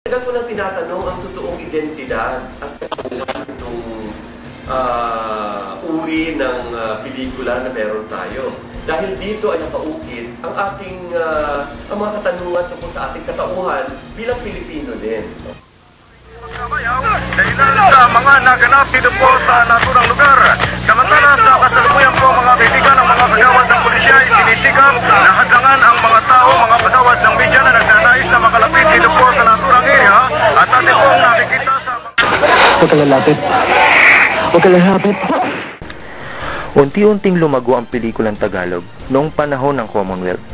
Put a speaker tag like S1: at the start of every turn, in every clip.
S1: Tagal ko lang tinatanong ang totoong identidad at itong uri ng pelikula na meron tayo. Dahil dito ay nakaukit ang ating ang mga katanungan tungkol sa ating katauhan bilang Pilipino din.
S2: Dahilan sa mga naganap dito po sa naturang lugar. Samantala sa kasalukuyan po mga kaibigan ng mga kagawad ng pulisya ay sinisikap na hadlangan ang mga tao, mga kagawad ng media na nagnanais na makalapit dito po sa naturang area at atin pong nakikita sa mga...
S3: Huwag ka lalapit. Huwag ka lalapit.
S4: Unti-unting lumago ang pelikulang Tagalog noong panahon ng Commonwealth.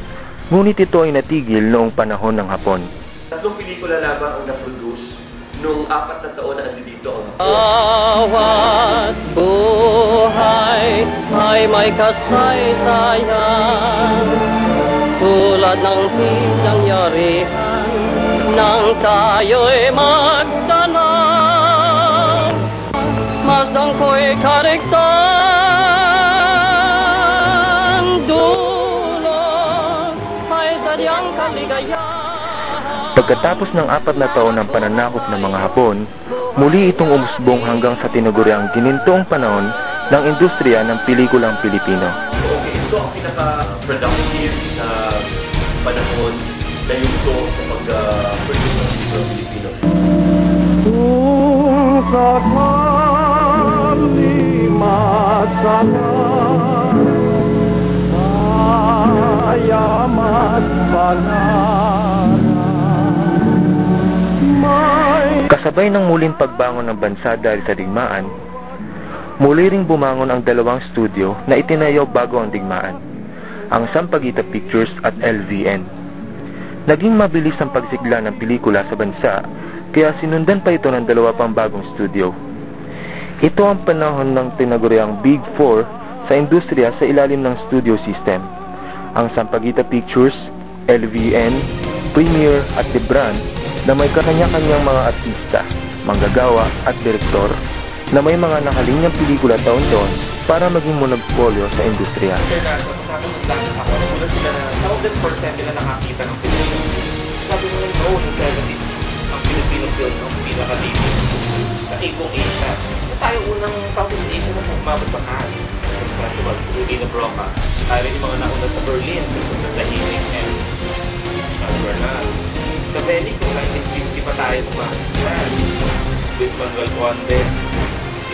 S4: Ngunit ito ay natigil noong panahon ng Hapon.
S1: Tatlong pelikula lamang ang na-produce noong 4 na taon na andito ang Hapon.
S5: Bawat buhay ay may kasaysayan, tulad ng pinangyarihan nang tayo'y magtanong. Masdang ko'y karigtan, dulot ay sadyang kaligayahan.
S4: Pagkatapos ng 4 na taon ng pananakop ng mga Hapon, muli itong umusbong hanggang sa tinaguriang ginintong panahon ng industriya ng pelikulang Pilipino.
S1: Okay, ito ang pinaka-productive na panahon na yugto sa pag-produce ng pelikulang Pilipino.
S2: Tungkat malimat sana, ayamat pangarap.
S4: Kasabay ng muling pagbangon ng bansa dahil sa digmaan, muli ring bumangon ang dalawang studio na itinayo bago ang digmaan, ang Sampaguita Pictures at LVN. Naging mabilis ang pagsigla ng pelikula sa bansa, kaya sinundan pa ito ng dalawa pang bagong studio. Ito ang panahon ng tinaguriang Big Four sa industriya sa ilalim ng studio system, ang Sampaguita Pictures, LVN, Premier at Lebran, na may kanya-kanyang mga artista, manggagawa at direktor na may mga nakalinyang pelikula taon-taon para maging monopolyo sa industriya.
S6: Sir, nakakapagdaan ako, nagulat sila na 1,000% nila nakakita ng Pilipino. Sabi mo yung noon, ng 70s, ang Filipino films ang pinaka-dito sa Igong Asia. So tayo unang Southeast Asia na umabot sa Cannes Festival, Filipino Broca. Tayo rin yung mga nauna sa Berlin, Tahimik and Bernal. Sa Venice, noong 1950 pa tayo pumasok dyan. With Manuel Conde,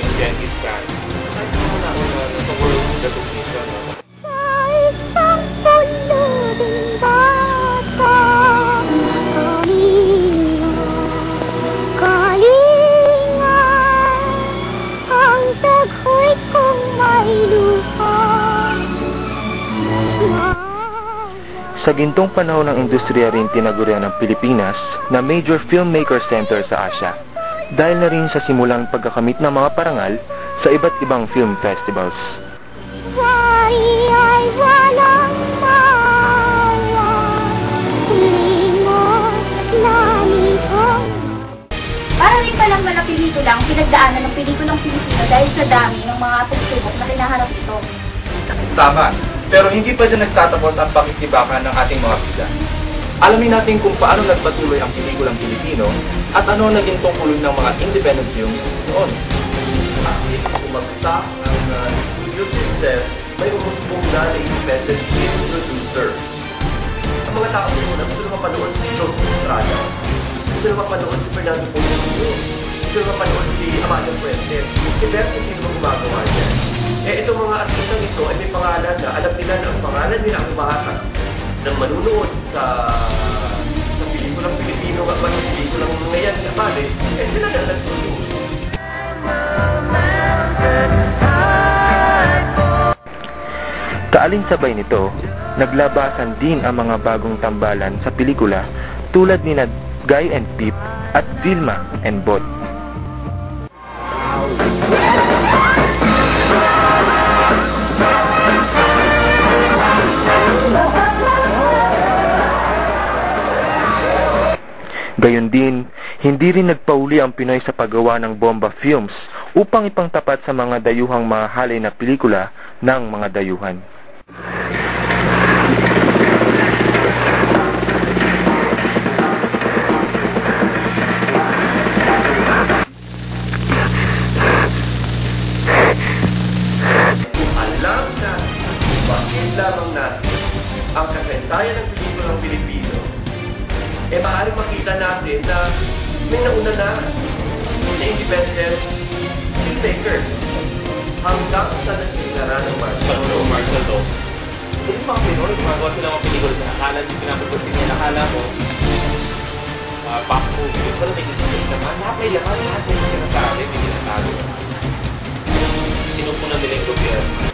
S6: yung Genghis Khan. So tayo sa mga nauna nasa world recognition.
S7: Sa isang puluding bata, kalingan, ang taghoy kong may luha.
S4: Sa gintong panahon ng industriya rin tinagurian ng Pilipinas na major filmmaker center sa Asia, dahil na rin sa simulang pagkakamit ng mga parangal sa iba't ibang film festivals.
S7: Wari ay walang mawala, limot, lalipong. Para rin palang malaki pelikula ang pinagdaanan ng pelikulang Pilipino dahil sa dami ng mga pagsubok na hinaharap ito.
S6: Tama, pero hindi pa dyan nagtatapos ang pakikibakan ng ating mga bida. Alamin natin kung paano nagpatuloy ang pelikulang Pilipino at ano naging tungkulin ng mga independent films noon.
S1: Umagsak ang studio system, may umusbong na independent film producers. Ang mga tao muna, gusto na mapanood si Joseph Estrada, gusto na mapanood si Fernando Pomulo, gusto na mapanood si Amalia Fuentes, si Bertie, sino ba gumagawa niya? Itong mga artistang ito ay may pangalan na alam nila na ang pangalan nila ang umahatag ng manunood sa pelikulang Pilipino at mga pelikulang ngayon na bale, sila na nag-produce.
S4: Kaalinsabay nito, naglabasan din ang mga bagong tambalan sa pelikula tulad ni Guy and Pip at Vilma and Bot. Gayon din, hindi rin nagpauli ang Pinoy sa paggawa ng bomba films upang ipangtapat sa mga dayuhang mahalay na pelikula ng mga dayuhan.
S1: Mapansin lamang natin ang kasaysayan ng pelikulang Pilipino, maaaring makita natin na may nauna na independent filmmakers hanggang sa nagsigara ng
S6: Martial law. Yung mga Pinoy, gumagawa sila mga pelikula na akala nyo pinapapasin nila, akala mo back movie, pero may disipin naman, lahat may sinasabi, may tinatago. Tinupunan nila yung gobyerno.